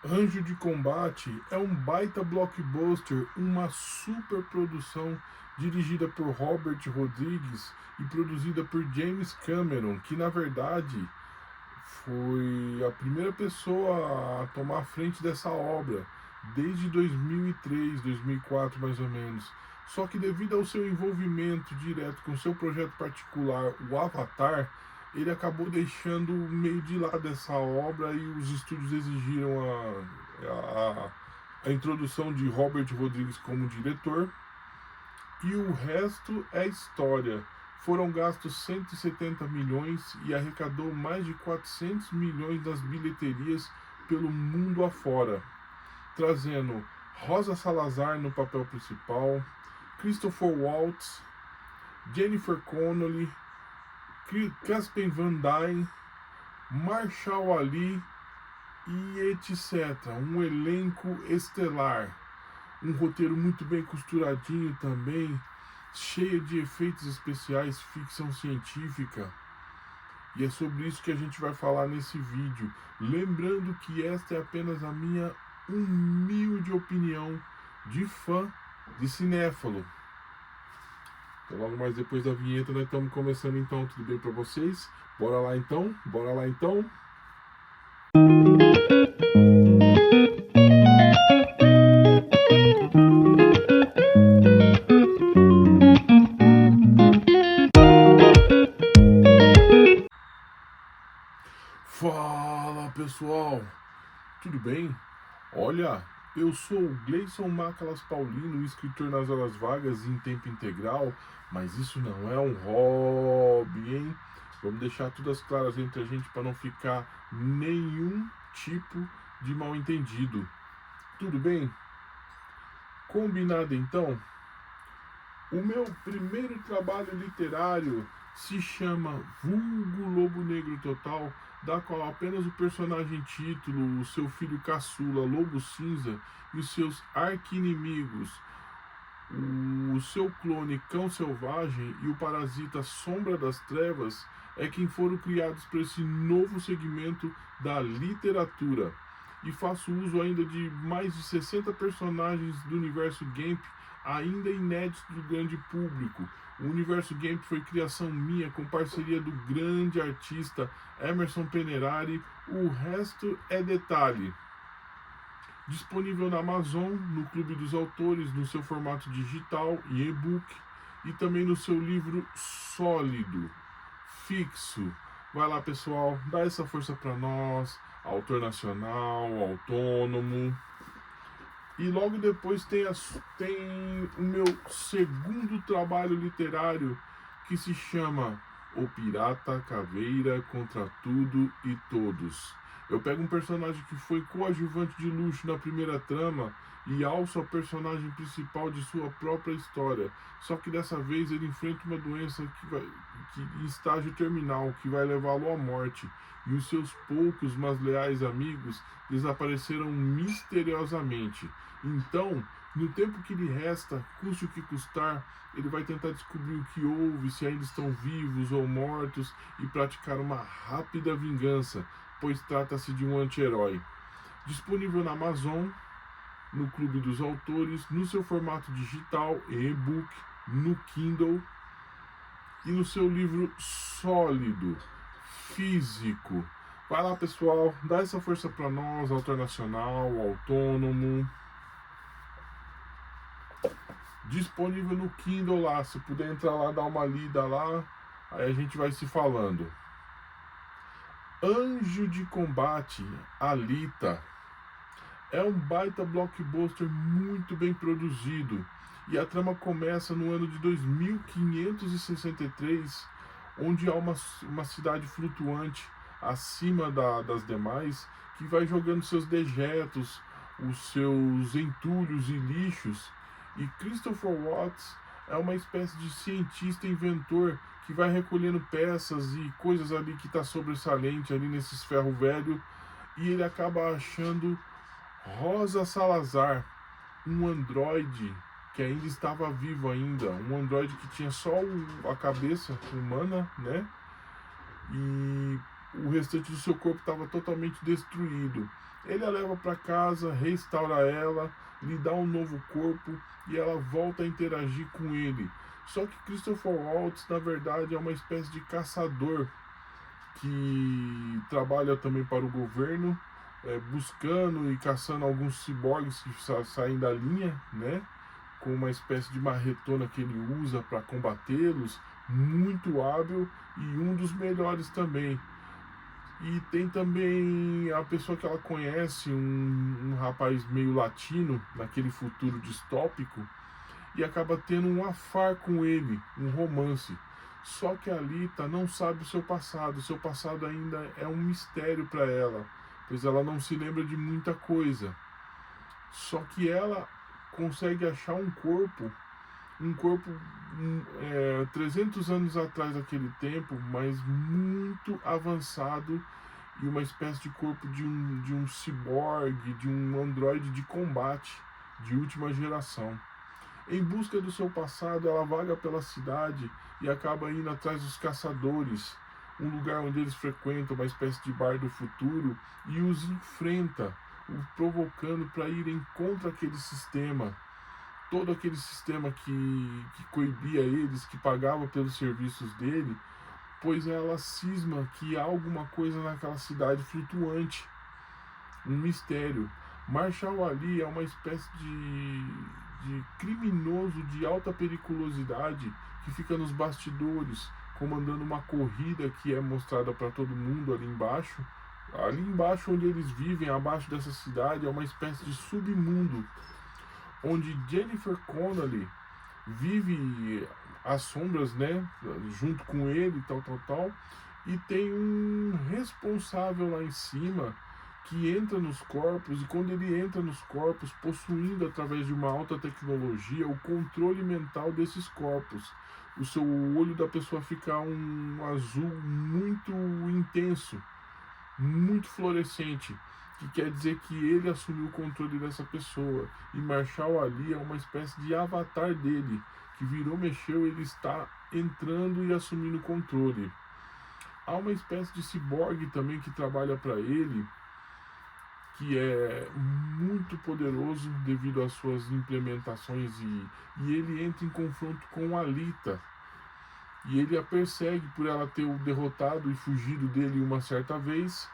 Anjo de Combate é um baita blockbuster, uma super produção dirigida por Robert Rodrigues e produzida por James Cameron, que na verdade foi a primeira pessoa a tomar a frente dessa obra desde 2003, 2004 mais ou menos. Só que devido ao seu envolvimento direto com seu projeto particular, o Avatar, ele acabou deixando meio de lado essa obra e os estúdios exigiram a introdução de Robert Rodrigues como diretor. E o resto é história. Foram gastos 170 milhões e arrecadou mais de 400 milhões das bilheterias pelo mundo afora, trazendo Rosa Salazar no papel principal, Christopher Waltz, Jennifer Connelly, Casper Van Dien, Marshall Ali e etc. Um elenco estelar. Um roteiro muito bem costuradinho também, cheio de efeitos especiais, ficção científica. E é sobre isso que a gente vai falar nesse vídeo. Lembrando que esta é apenas a minha humilde opinião de fã de cinéfalo. Então, logo mais depois da vinheta, nós estamos começando então. Tudo bem para vocês? Bora lá então? Bora lá então? Fala pessoal, tudo bem? Olha, eu sou o Gleison Macalas Paulino, escritor nas horas vagas e em tempo integral, mas isso não é um hobby, hein? Vamos deixar tudo claras entre a gente para não ficar nenhum tipo de mal entendido. Tudo bem? Combinado então? O meu primeiro trabalho literário se chama Vulgo Lobo Negro Total, da qual apenas o personagem título, o seu filho caçula, Lobo Cinza, e os seus arqui-inimigos, o seu clone Cão Selvagem e o parasita Sombra das Trevas, é quem foram criados para esse novo segmento da literatura. E faço uso ainda de mais de 60 personagens do universo Gamp, ainda inéditos do grande público. O universo Gamp foi criação minha com parceria do grande artista Emerson Penerari. O resto é detalhe. Disponível na Amazon, no Clube dos Autores, no seu formato digital e e-book, e também no seu livro sólido, fixo. Vai lá, pessoal, dá essa força para nós, autor nacional, autônomo. E logo depois tem o meu segundo trabalho literário, que se chama O Pirata Caveira contra Tudo e Todos. Eu pego um personagem que foi coadjuvante de luxo na primeira trama e alço a personagem principal de sua própria história. Só que dessa vez ele enfrenta uma doença em estágio terminal, que vai levá-lo à morte. E os seus poucos, mas leais amigos desapareceram misteriosamente. Então, no tempo que lhe resta, custe o que custar, ele vai tentar descobrir o que houve, se ainda estão vivos ou mortos, e praticar uma rápida vingança, pois trata-se de um anti-herói. Disponível na Amazon, no Clube dos Autores, no seu formato digital, e-book, no Kindle e no seu livro sólido, físico. Vai lá, pessoal, dá essa força para nós, autor nacional, autônomo. Disponível no Kindle lá, se puder entrar lá, dar uma lida lá, aí a gente vai se falando. Anjo de Combate, Alita, é um baita blockbuster muito bem produzido, e a trama começa no ano de 2563, onde há uma cidade flutuante acima das demais, que vai jogando seus dejetos, os seus entulhos e lixos. E Christopher Watts é uma espécie de cientista inventor que vai recolhendo peças e coisas ali que está sobressalente ali nesses ferro velho, e ele acaba achando Rosa Salazar, um androide que ainda estava vivo ainda, um androide que tinha só a cabeça humana, né? E o restante do seu corpo estava totalmente destruído. Ele a leva para casa, restaura ela, lhe dá um novo corpo e ela volta a interagir com ele. Só que Christopher Waltz, na verdade, é uma espécie de caçador que trabalha também para o governo, buscando e caçando alguns ciborgues que saem da linha, né? Com uma espécie de marretona que ele usa para combatê-los, muito hábil e um dos melhores também. E tem também a pessoa que ela conhece, um rapaz meio latino, naquele futuro distópico, e acaba tendo um afar com ele, um romance. Só que a Alita não sabe o seu passado ainda é um mistério para ela, pois ela não se lembra de muita coisa. Só que ela consegue achar um corpo 300 anos atrás daquele tempo, mas muito avançado e uma espécie de corpo de um ciborgue, de um androide de combate de última geração. Em busca do seu passado, ela vaga pela cidade e acaba indo atrás dos caçadores, um lugar onde eles frequentam, uma espécie de bar do futuro, e os enfrenta, o provocando para irem contra aquele sistema, todo aquele sistema que coibia eles, que pagava pelos serviços dele, pois ela cisma que há alguma coisa naquela cidade flutuante, um mistério. Marshall Ali é uma espécie de criminoso de alta periculosidade que fica nos bastidores, comandando uma corrida que é mostrada para todo mundo ali embaixo. Ali embaixo, onde eles vivem, abaixo dessa cidade, é uma espécie de submundo, onde Jennifer Connelly vive às sombras, né, junto com ele, tal, e tem um responsável lá em cima que entra nos corpos, e quando ele entra nos corpos, possuindo através de uma alta tecnologia o controle mental desses corpos. O seu olho da pessoa fica um azul muito intenso, muito fluorescente, que quer dizer que ele assumiu o controle dessa pessoa. E Marshall Ali é uma espécie de avatar dele, que virou, mexeu, ele está entrando e assumindo o controle. Há uma espécie de ciborgue também que trabalha para ele, que é muito poderoso devido às suas implementações, e ele entra em confronto com a Alita. E ele a persegue por ela ter o derrotado e fugido dele uma certa vez.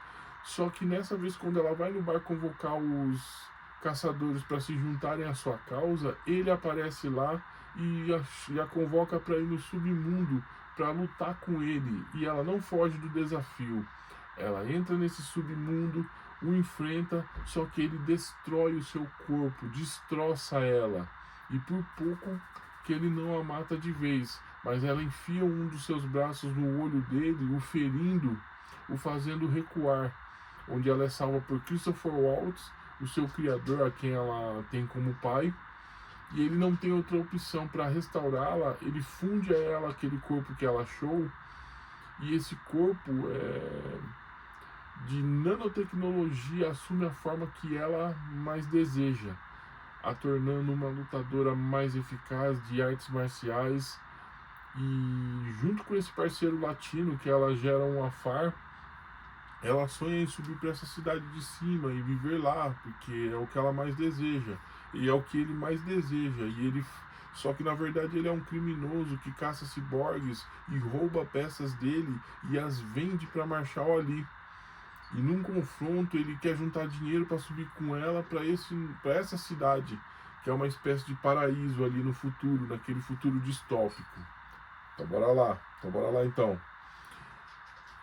Só que nessa vez, quando ela vai no bar convocar os caçadores para se juntarem à sua causa, ele aparece lá e a convoca para ir no submundo para lutar com ele. E ela não foge do desafio. Ela entra nesse submundo, o enfrenta, só que ele destrói o seu corpo, destroça ela. E por pouco que ele não a mata de vez, mas ela enfia um dos seus braços no olho dele, o ferindo, o fazendo recuar, onde ela é salva por Christopher Waltz, o seu criador, a quem ela tem como pai, e ele não tem outra opção para restaurá-la. Ele funde a ela aquele corpo que ela achou, e esse corpo de nanotecnologia assume a forma que ela mais deseja, a tornando uma lutadora mais eficaz de artes marciais. E junto com esse parceiro latino que ela gera um afar, ela sonha em subir para essa cidade de cima e viver lá, porque é o que ela mais deseja e é o que ele mais deseja. Só que na verdade ele é um criminoso que caça ciborgues e rouba peças dele e as vende para Marshall Ali. E num confronto ele quer juntar dinheiro para subir com ela para essa cidade, que é uma espécie de paraíso ali no futuro, naquele futuro distópico. Então bora lá então.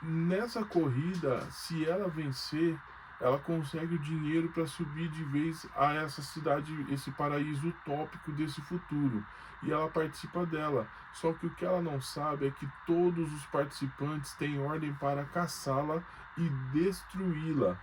Nessa corrida, se ela vencer, ela consegue o dinheiro para subir de vez a essa cidade, esse paraíso utópico desse futuro. E ela participa dela. Só que o que ela não sabe é que todos os participantes têm ordem para caçá-la e destruí-la.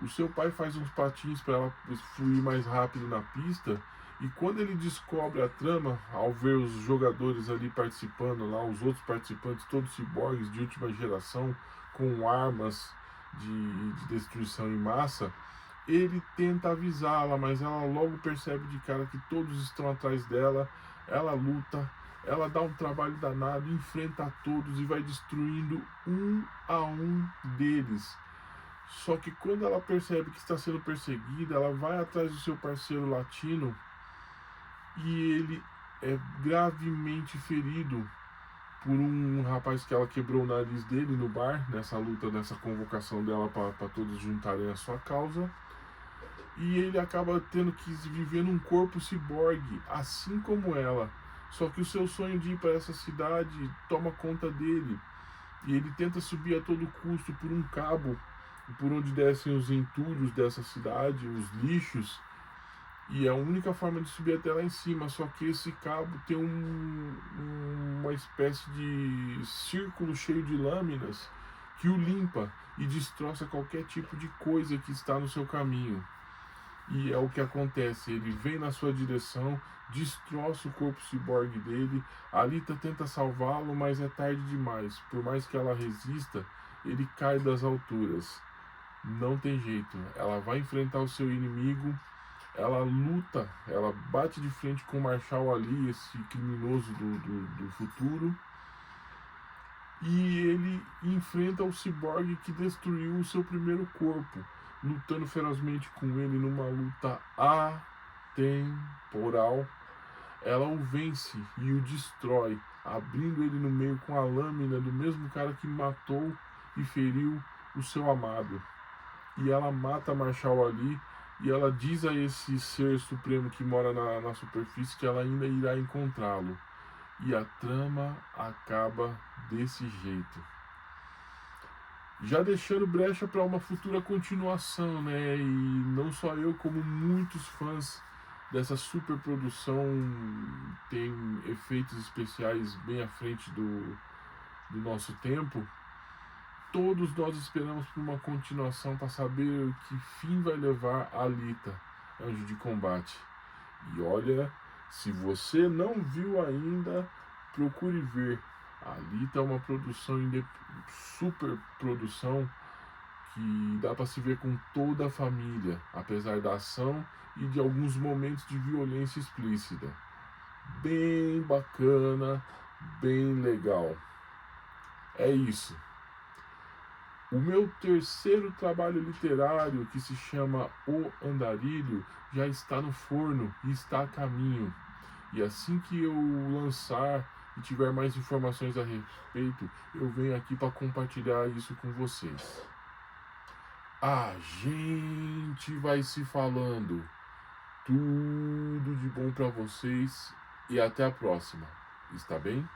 O seu pai faz uns patins para ela fluir mais rápido na pista. E quando ele descobre a trama, ao ver os jogadores ali participando, lá os outros participantes, todos ciborgues de última geração, com armas de destruição em massa, ele tenta avisá-la, mas ela logo percebe de cara que todos estão atrás dela. Ela luta, ela dá um trabalho danado, enfrenta a todos e vai destruindo um a um deles. Só que quando ela percebe que está sendo perseguida, ela vai atrás do seu parceiro latino e ele é gravemente ferido por um rapaz que ela quebrou o nariz dele no bar, nessa luta, nessa convocação dela para todos juntarem a sua causa. E ele acaba tendo que viver num corpo ciborgue, assim como ela. Só que o seu sonho de ir para essa cidade toma conta dele. E ele tenta subir a todo custo por um cabo, por onde descem os entulhos dessa cidade, os lixos. E é a única forma de subir até lá em cima, só que esse cabo tem uma espécie de círculo cheio de lâminas que o limpa e destroça qualquer tipo de coisa que está no seu caminho. E é o que acontece, ele vem na sua direção, destroça o corpo ciborgue dele, a Alita tenta salvá-lo, mas é tarde demais. Por mais que ela resista, ele cai das alturas. Não tem jeito, ela vai enfrentar o seu inimigo, ela luta, ela bate de frente com o Marshall Ali, esse criminoso do futuro, e ele enfrenta o ciborgue que destruiu o seu primeiro corpo, lutando ferozmente com ele numa luta atemporal. Ela o vence e o destrói, abrindo ele no meio com a lâmina do mesmo cara que matou e feriu o seu amado. E ela mata Marshall Ali e ela diz a esse ser supremo que mora na superfície que ela ainda irá encontrá-lo. E a trama acaba desse jeito. Já deixando brecha para uma futura continuação, né? E não só eu, como muitos fãs dessa superprodução tem efeitos especiais bem à frente do nosso tempo. Todos nós esperamos por uma continuação para saber que fim vai levar a Alita, Anjo de Combate. E olha, se você não viu ainda, procure ver. A Alita é uma produção, super produção, que dá para se ver com toda a família, apesar da ação e de alguns momentos de violência explícita. Bem bacana, bem legal. É isso. O meu terceiro trabalho literário, que se chama O Andarilho, já está no forno e está a caminho. E assim que eu lançar e tiver mais informações a respeito, eu venho aqui para compartilhar isso com vocês. A gente vai se falando. Tudo de bom para vocês e até a próxima. Está bem?